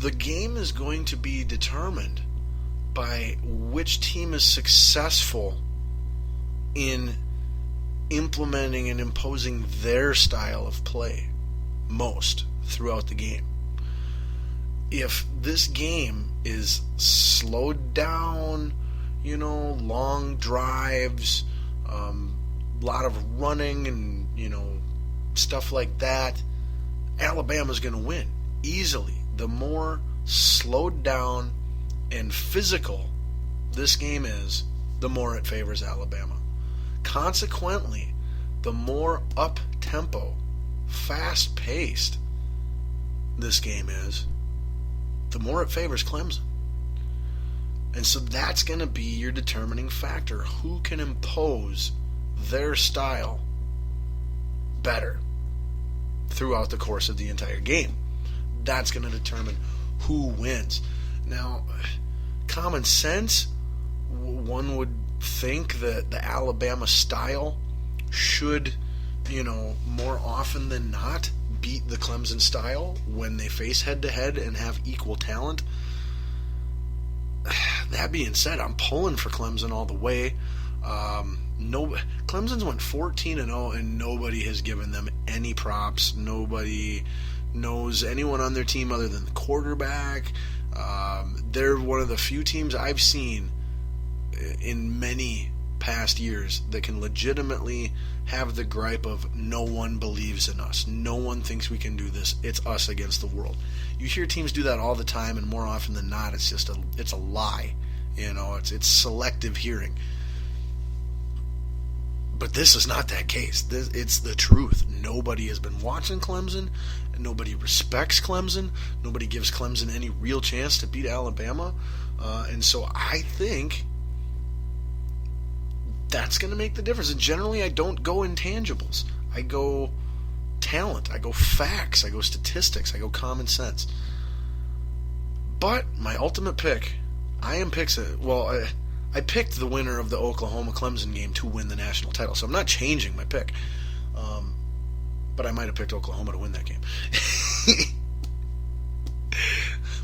the game is going to be determined by which team is successful in implementing and imposing their style of play most throughout the game. If this game is slowed down, long drives, a lot of running and, stuff like that, Alabama's going to win easily. The more slowed down and physical this game is, the more it favors Alabama. Consequently, the more up-tempo, fast-paced this game is, the more it favors Clemson. And so that's going to be your determining factor. Who can impose their style better throughout the course of the entire game? That's going to determine who wins. Now, common sense, one would think that the Alabama style should, more often than not, beat the Clemson style when they face head-to-head and have equal talent. That being said, I'm pulling for Clemson all the way. Clemson's went 14-0, and nobody has given them any props. Nobody knows anyone on their team other than the quarterback. They're one of the few teams I've seen in many past years that can legitimately have the gripe of no one believes in us. No one thinks we can do this. It's us against the world. You hear teams do that all the time, and more often than not, it's a lie. It's selective hearing. But this is not that case. It's the truth. Nobody has been watching Clemson. Nobody respects Clemson. Nobody gives Clemson any real chance to beat Alabama. And so I think that's going to make the difference. And generally, I don't go intangibles. I go talent. I go facts. I go statistics. I go common sense. But my ultimate pick, I picked the winner of the Oklahoma-Clemson game to win the national title. So I'm not changing my pick. But I might have picked Oklahoma to win that game.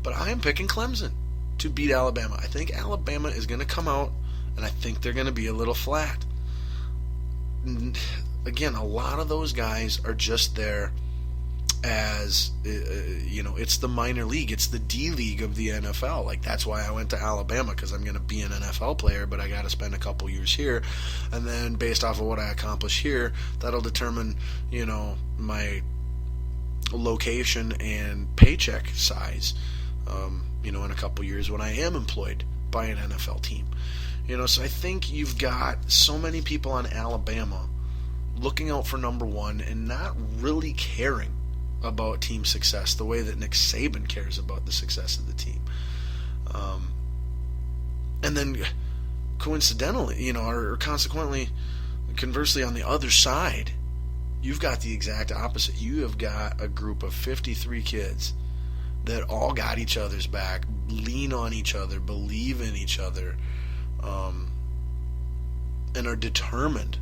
But I am picking Clemson to beat Alabama. I think Alabama is going to come out, and I think they're going to be a little flat. Again, a lot of those guys are just there as, it's the minor league. It's the D League of the NFL. Like, that's why I went to Alabama, because I'm going to be an NFL player, but I got to spend a couple years here. And then based off of what I accomplish here, that'll determine, my location and paycheck size, in a couple years when I am employed by an NFL team. So I think you've got so many people on Alabama looking out for number one and not really caring about team success the way that Nick Saban cares about the success of the team. And then coincidentally, or consequently, conversely, on the other side, you've got the exact opposite. You have got a group of 53 kids that all got each other's back, lean on each other, believe in each other, and are determined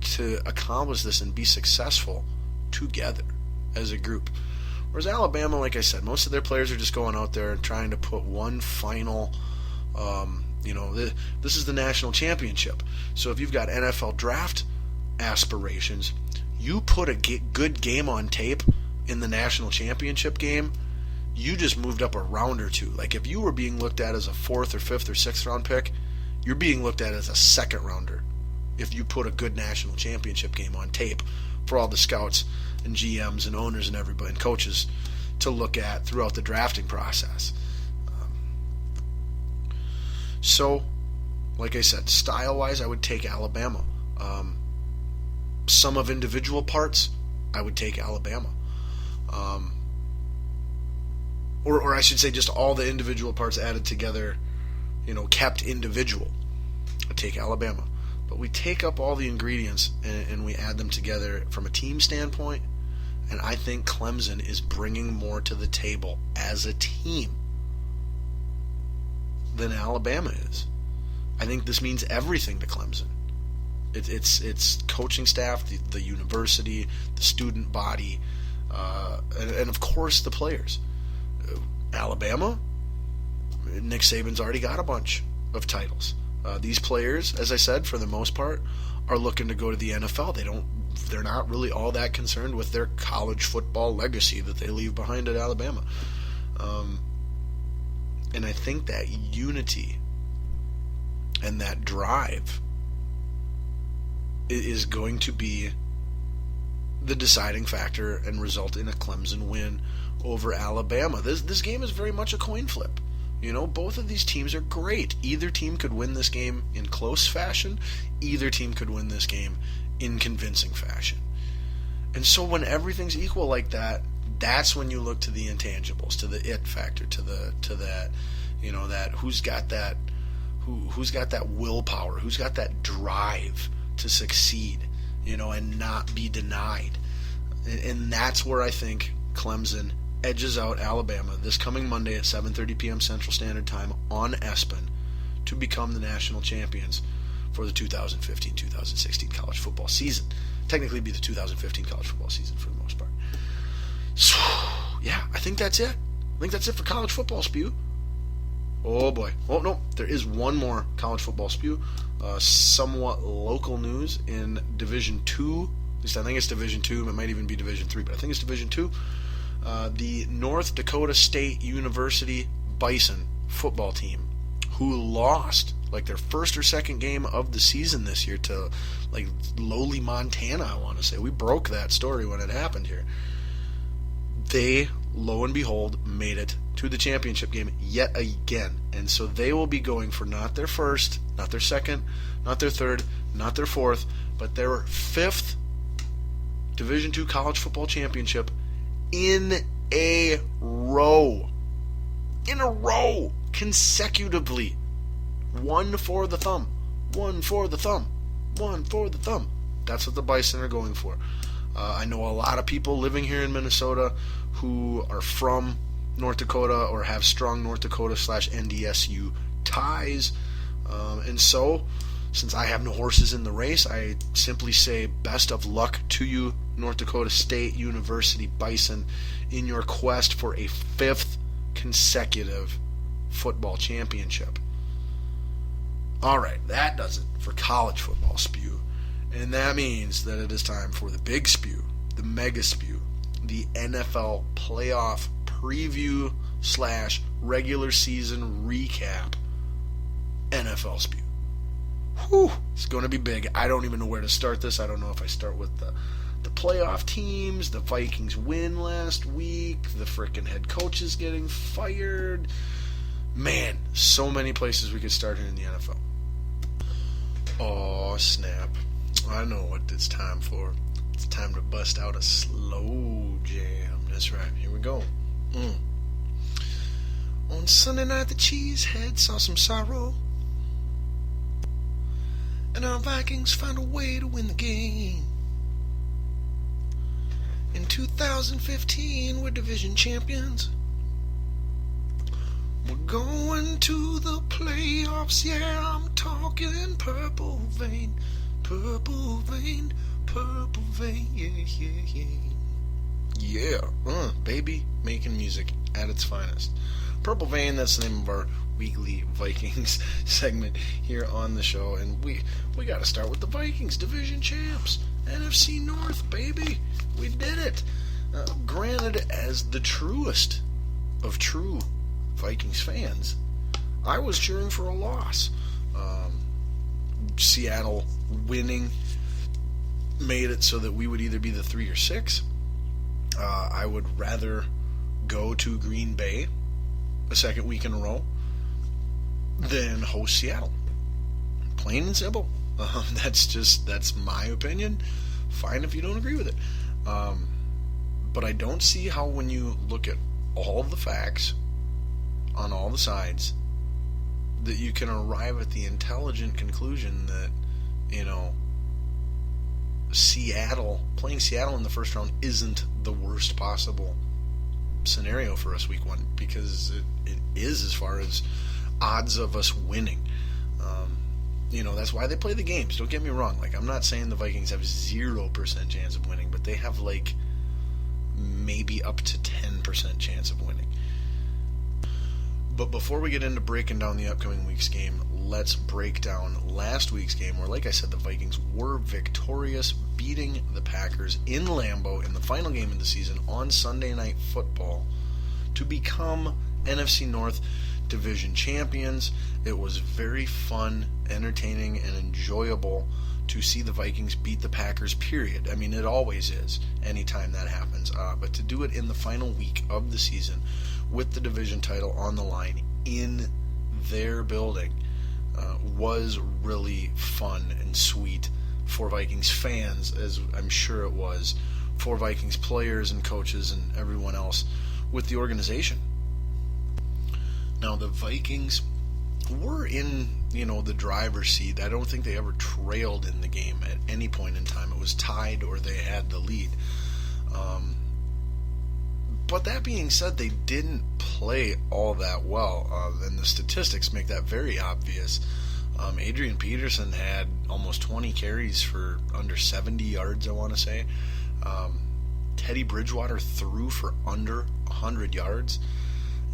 to accomplish this and be successful together as a group. Whereas Alabama, like I said, most of their players are just going out there and trying to put one final, this is the national championship. So if you've got NFL draft aspirations, you put a good game on tape in the national championship game, you just moved up a round or two. Like, if you were being looked at as a 4th or 5th or 6th round pick, you're being looked at as a 2nd rounder if you put a good national championship game on tape for all the scouts and GMs and owners and everybody and coaches to look at throughout the drafting process. So, like I said, style-wise, I would take Alabama. Some of individual parts, I would take Alabama. Or I should say just all the individual parts added together, kept individual. I'd take Alabama. But we take up all the ingredients and we add them together from a team standpoint, and I think Clemson is bringing more to the table as a team than Alabama is. I think this means everything to Clemson. It's coaching staff, the university, the student body, and of course the players. Alabama, Nick Saban's already got a bunch of titles. These players, as I said, for the most part, are looking to go to the NFL. They're not really all that concerned with their college football legacy that they leave behind at Alabama. And I think that unity and that drive is going to be the deciding factor and result in a Clemson win over Alabama. This game is very much a coin flip. You know, both of these teams are great. Either team could win this game in close fashion. Either team could win this game in convincing fashion. And so when everything's equal like that, that's when you look to the intangibles, to the it factor, to that, you know, that who's got that willpower, who's got that drive to succeed, you know, and not be denied. And that's where I think Clemson edges out Alabama this coming Monday at 7:30 p.m. Central Standard Time on ESPN to become the national champions for the 2015-2016 college football season. Technically be the 2015 college football season for the most part. So, yeah, I think that's it. I think that's it for college football spew. Oh boy. Oh no, there is one more college football spew. Somewhat local news in Division 2. At least I think it's Division 2. It might even be Division 3, but I think it's Division 2. The North Dakota State University Bison football team, who lost like their first or second game of the season this year to like lowly Montana, I want to say. We broke that story when it happened here. They, lo and behold, made it to the championship game yet again. And so they will be going for not their first, not their second, not their third, not their fourth, but their fifth Division II college football championship in a row. In a row. Consecutively. One for the thumb. One for the thumb. One for the thumb. That's what the Bison are going for. I know a lot of people living here in Minnesota who are from North Dakota or have strong North Dakota/NDSU ties. And so, since I have no horses in the race, I simply say best of luck to you, North Dakota State University Bison, in your quest for a fifth consecutive football championship. Alright, that does it for college football spew. And that means that it is time for the big spew, the mega spew, the NFL playoff preview / regular season recap NFL spew. Whew, it's going to be big. I don't even know where to start this. I don't know if I start with the playoff teams, the Vikings win last week, the frickin' head coach is getting fired. Man, so many places we could start in the NFL. Oh, snap. I know what it's time for. It's time to bust out a slow jam. That's right. Here we go. On Sunday night, the Cheesehead saw some sorrow, and our Vikings found a way to win the game. In 2015, we're division champions. We're going to the playoffs, yeah, I'm talking purple vein, purple vein, purple vein, yeah. Yeah, baby, making music at its finest. Purple Vein, that's the name of our weekly Vikings segment here on the show, and we got to start with the Vikings, division champs, NFC North, baby, we did it. Granted, as the truest of true Vikings fans, I was cheering for a loss. Seattle winning made it so that we would either be the 3 or 6. I would rather go to Green Bay a second week in a row than host Seattle. Plain and simple. That's my opinion. Fine if you don't agree with it. But I don't see how, when you look at all the facts on all the sides, that you can arrive at the intelligent conclusion that, you know, playing Seattle in the first round isn't the worst possible scenario for us week 1, because it is, as far as odds of us winning. You know, that's why they play the games. Don't get me wrong. Like, I'm not saying the Vikings have 0% chance of winning, but they have, like, maybe up to 10% chance of winning. But before we get into breaking down the upcoming week's game, let's break down last week's game where, like I said, the Vikings were victorious, beating the Packers in Lambeau in the final game of the season on Sunday Night Football to become NFC North Division champions. It was very fun, entertaining, and enjoyable to see the Vikings beat the Packers, period. I mean, it always is, anytime that happens. But to do it in the final week of the season with the division title on the line in their building was really fun and sweet for Vikings fans, as I'm sure it was for Vikings players and coaches and everyone else with the organization. Now, the Vikings were in, the driver's seat. I don't think they ever trailed in the game at any point in time. It was tied or they had the lead. But that being said, they didn't play all that well, and the statistics make that very obvious. Adrian Peterson had almost 20 carries for under 70 yards, I want to say. Teddy Bridgewater threw for under 100 yards.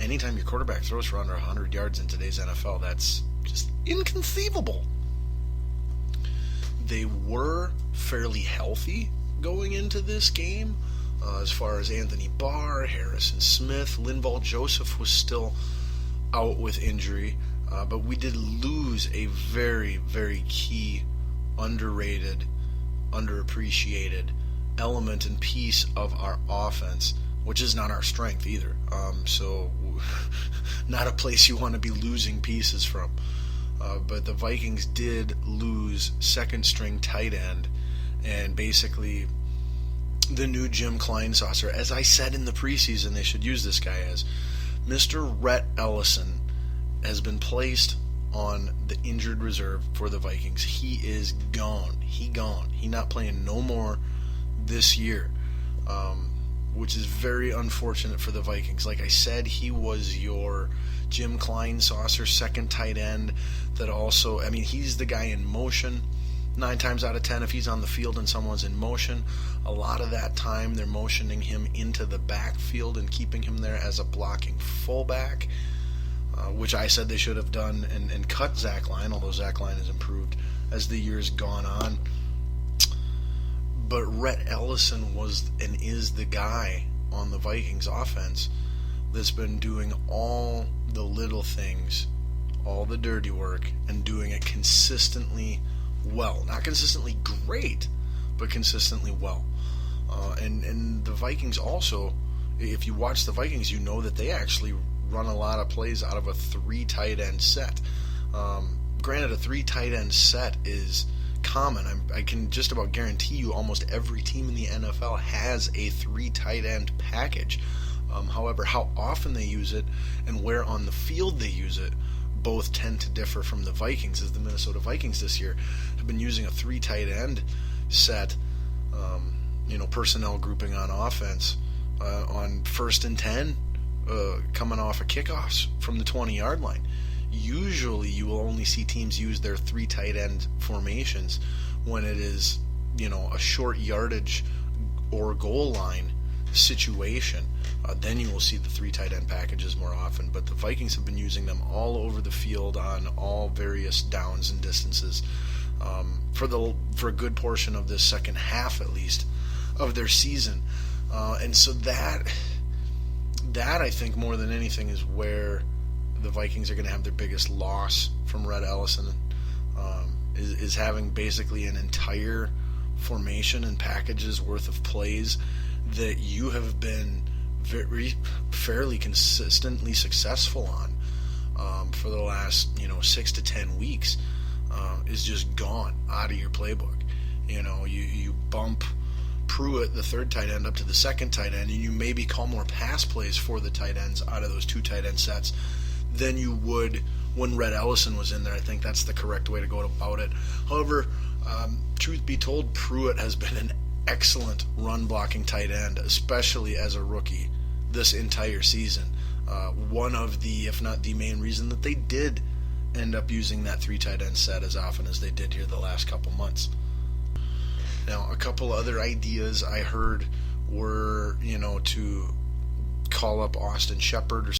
Anytime your quarterback throws for under 100 yards in today's NFL, that's just inconceivable. They were fairly healthy going into this game. As far as Anthony Barr, Harrison Smith, Linval Joseph was still out with injury. But we did lose a very, very key, underrated, underappreciated element and piece of our offense, which is not our strength either. So not a place you want to be losing pieces from. But the Vikings did lose second-string tight end, and basically the new Jim Kleinsasser. As I said in the preseason, they should use this guy as Mr. Rhett Ellison has been placed on the injured reserve for the Vikings. He is gone. He not playing no more this year, which is very unfortunate for the Vikings. Like I said, he was your Jim Kleinsasser second tight end that also, he's the guy in motion. 9 times out of 10, if he's on the field and someone's in motion, a lot of that time they're motioning him into the backfield and keeping him there as a blocking fullback, which I said they should have done and cut Zach Line, although Zach Line has improved as the years gone on. But Rhett Ellison was and is the guy on the Vikings offense that's been doing all the little things, all the dirty work, and doing it consistently well. Not consistently great, but consistently well. And the Vikings also, if you watch the Vikings, you know that they actually run a lot of plays out of a 3 tight end set. Granted, a 3 tight end set is common. I can just about guarantee you almost every team in the NFL has a 3 tight end package. However, how often they use it and where on the field they use it both tend to differ from the Vikings, as the Minnesota Vikings this year have been using a 3 tight end set, personnel grouping on offense on 1st and 10, coming off of kickoffs from the 20-yard line. Usually you will only see teams use their 3 tight end formations when it is, a short yardage or goal line situation. Then you will see the 3 tight end packages more often. But the Vikings have been using them all over the field on all various downs and distances for a good portion of this second half, at least, of their season. And so that I think more than anything is where the Vikings are going to have their biggest loss from Rhett Ellison, is having basically an entire formation and packages worth of plays that you have been fairly consistently successful on for the last 6 to 10 weeks, is just gone out of your playbook. You bump Pruitt, the 3rd tight end, up to the 2nd tight end, and you maybe call more pass plays for the tight ends out of those 2 tight end sets than you would when Rhett Ellison was in there. I think that's the correct way to go about it. However, truth be told, Pruitt has been an excellent run-blocking tight end, especially as a rookie this entire season. One of the, if not the main reason that they did end up using that 3 tight end set as often as they did here the last couple months. Now, a couple other ideas I heard were, to call up Austin Shepard or